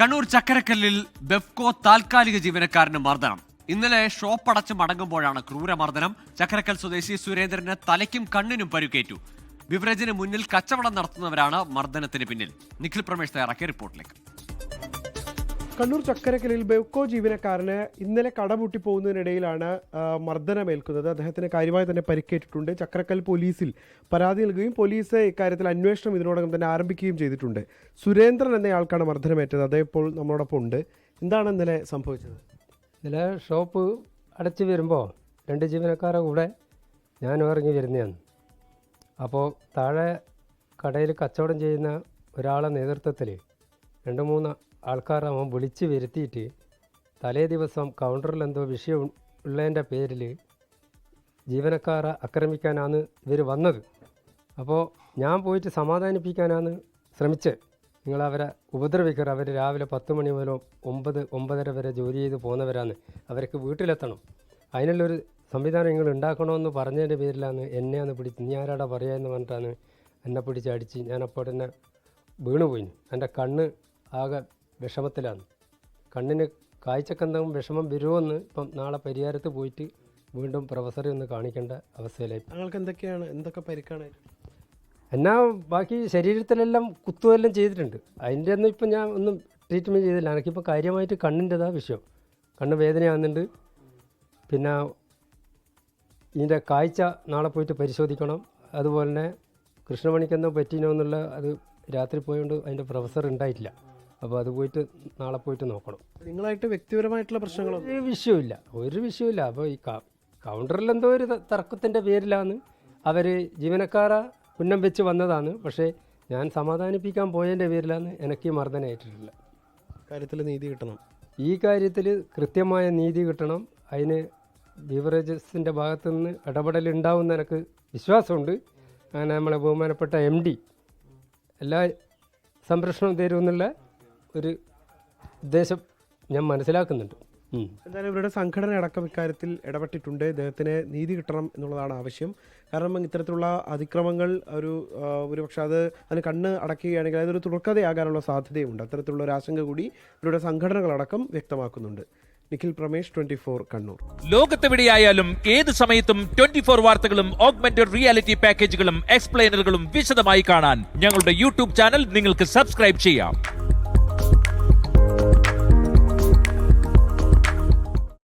കണ്ണൂർ ചക്കരക്കല്ലിൽ ബെഫ്കോ താൽക്കാലിക ജീവനക്കാരന് മർദ്ദനം. ഇന്നലെ ഷോപ്പ് അടച്ച് മടങ്ങുമ്പോഴാണ് ക്രൂരമർദ്ദനം. ചക്കരക്കൽ സ്വദേശി സുരേന്ദ്രന് തലയ്ക്കും കണ്ണിനും പരുക്കേറ്റു. ബിവറേജിന് മുന്നിൽ കച്ചവടം നടത്തുന്നവരാണ് മർദ്ദനത്തിന് പിന്നിൽ. നിഖിൽ പ്രമേഷ് തയ്യാറാക്കിയ റിപ്പോർട്ടിലേക്ക്. കണ്ണൂർ ചക്കരക്കല്ലിൽ ബെഫ്കോ ജീവനക്കാരന് ഇന്നലെ കടപൂട്ടി പോകുന്നതിനിടയിലാണ് മർദ്ദനമേൽക്കുന്നത്. അദ്ദേഹത്തിന് കാര്യമായി തന്നെ പരിക്കേറ്റിട്ടുണ്ട്. ചക്കരക്കൽ പോലീസിൽ പരാതി നൽകുകയും പോലീസ് ഇക്കാര്യത്തിൽ അന്വേഷണം ഇതിനോടകം തന്നെ ആരംഭിക്കുകയും ചെയ്തിട്ടുണ്ട്. സുരേന്ദ്രൻ എന്നയാൾക്കാണ് മർദ്ദനമേറ്റത്. അദ്ദേഹം ഇപ്പോൾ നമ്മളോടൊപ്പം ഉണ്ട്. എന്താണ് ഇന്നലെ സംഭവിച്ചത്? ഇന്നലെ ഷോപ്പ് അടച്ചു വരുമ്പോൾ 2 ജീവനക്കാരെ കൂടെ ഞാൻ ഇറങ്ങി വരുന്നതാണ്. അപ്പോൾ താഴെ കടയിൽ കച്ചവടം ചെയ്യുന്ന ഒരാളെ നേതൃത്വത്തിൽ 2-3 ആൾക്കാരെ അവൻ വിളിച്ച് വരുത്തിയിട്ട് തലേ ദിവസം കൗണ്ടറിൽ എന്തോ വിഷയം ഉള്ളതിൻ്റെ പേരിൽ ജീവനക്കാരെ ആക്രമിക്കാനാണ് ഇവർ വന്നത്. അപ്പോൾ ഞാൻ പോയിട്ട് സമാധാനിപ്പിക്കാനാണ് ശ്രമിച്ചത്. നിങ്ങളവരെ ഉപദ്രവിക്കരുത്, അവർ രാവിലെ 10 മണി മുതൽ 9-9:30 വരെ ജോലി ചെയ്ത് പോകുന്നവരാണ്, അവർക്ക് വീട്ടിലെത്തണം, അതിനുള്ളൊരു സംവിധാനം നിങ്ങൾ ഉണ്ടാക്കണമെന്ന് പറഞ്ഞതിൻ്റെ പേരിലാണ് എന്നെയാണ് പിടിച്ച് നീ ആരാടാ പറയാമെന്ന് പറഞ്ഞിട്ടാണ് എന്നെ പിടിച്ച് അടിച്ച്. ഞാൻ അപ്പോൾ തന്നെ വീണുപോയി. എൻ്റെ കണ്ണ് ആകെ വിഷമത്തിലാണ്. കണ്ണിന് കാഴ്ചക്കെന്തെങ്കിലും വിഷമം വരുമോയെന്ന് ഇപ്പം നാളെ പരിഹാരത്ത് പോയിട്ട് വീണ്ടും പ്രൊഫസറെ ഒന്ന് കാണിക്കേണ്ട അവസ്ഥയിലായി. ഞങ്ങൾക്ക് എന്തൊക്കെ പരിക്കാണ്? എന്നാ ബാക്കി ശരീരത്തിലെല്ലാം കുത്തുവെല്ലാം ചെയ്തിട്ടുണ്ട്. അതിൻ്റെ ഒന്നും ഇപ്പം ഞാൻ ഒന്നും ട്രീറ്റ്മെൻറ്റ് ചെയ്തില്ല. എനിക്കിപ്പോൾ കാര്യമായിട്ട് കണ്ണിൻ്റെതാ വിഷയം. കണ്ണ് വേദനയാകുന്നുണ്ട്. പിന്നെ ഇതിൻ്റെ കാഴ്ച നാളെ പോയിട്ട് പരിശോധിക്കണം. അതുപോലെ തന്നെ കൃഷ്ണമണിക്കെന്തോ പറ്റീനോ എന്നുള്ള അത് രാത്രി പോയതുകൊണ്ട് അതിൻ്റെ പ്രൊഫസർ ഉണ്ടായിട്ടില്ല. അപ്പോൾ അത് പോയിട്ട് നാളെ പോയിട്ട് നോക്കണം. നിങ്ങളായിട്ട് വ്യക്തിപരമായിട്ടുള്ള പ്രശ്നങ്ങളോ? ഒരു വിഷയമില്ല. അപ്പോൾ ഈ കൗണ്ടറിൽ എന്തോ ഒരു തർക്കത്തിൻ്റെ പേരിലാണ് അവർ ജീവനക്കാരെ ഉന്നം വെച്ച് വന്നതാണ്. പക്ഷേ ഞാൻ സമാധാനിപ്പിക്കാൻ പോയതിൻ്റെ പേരിലാണ് എനിക്ക് മർദ്ദനമായിട്ടുള്ളത്. കാര്യത്തിൽ നീതി കിട്ടണം. ഈ കാര്യത്തിൽ കൃത്യമായ നീതി കിട്ടണം. അതിന് ബീവറേജസിൻ്റെ ഭാഗത്തു നിന്ന് ഇടപെടലുണ്ടാവുമെന്ന് എനിക്ക് വിശ്വാസമുണ്ട്. അങ്ങനെ നമ്മളെ ബഹുമാനപ്പെട്ട MD എല്ലാ സംരക്ഷണവും തരുമെന്നുള്ള ഒരു ഉദ്ദേശം ഞാൻ മനസ്സിലാക്കുന്നുണ്ട്. എന്തായാലും ഇവരുടെ സംഘടന അടക്കം ഇക്കാര്യത്തിൽ ഇടപെട്ടിട്ടുണ്ട്. ഇദ്ദേഹത്തിന് നീതി കിട്ടണം എന്നുള്ളതാണ് ആവശ്യം. കാരണം ഇത്തരത്തിലുള്ള അതിക്രമങ്ങൾ ഒരുപക്ഷെ അതിന് കണ്ണ് അടയ്ക്കുകയാണെങ്കിൽ അതൊരു തുടർക്കഥയാകാനുള്ള സാധ്യതയുണ്ട്. അത്തരത്തിലുള്ള ഒരു ആശങ്ക കൂടി ഇവരുടെ സംഘടനകളടക്കം വ്യക്തമാക്കുന്നുണ്ട്. നിഖിൽ പ്രമേഷ്, 24 കണ്ണൂർ. ലോകത്തെവിടെയായാലും ഏത് സമയത്തും 24 വാർത്തകളും ഓഗ്മെന്റഡ് റിയാലിറ്റി പാക്കേജുകളും എക്സ്പ്ലെയിനറുകളും വിശദമായി കാണാൻ ഞങ്ങളുടെ YouTube ചാനൽ നിങ്ങൾക്ക് സബ്സ്ക്രൈബ് ചെയ്യാം.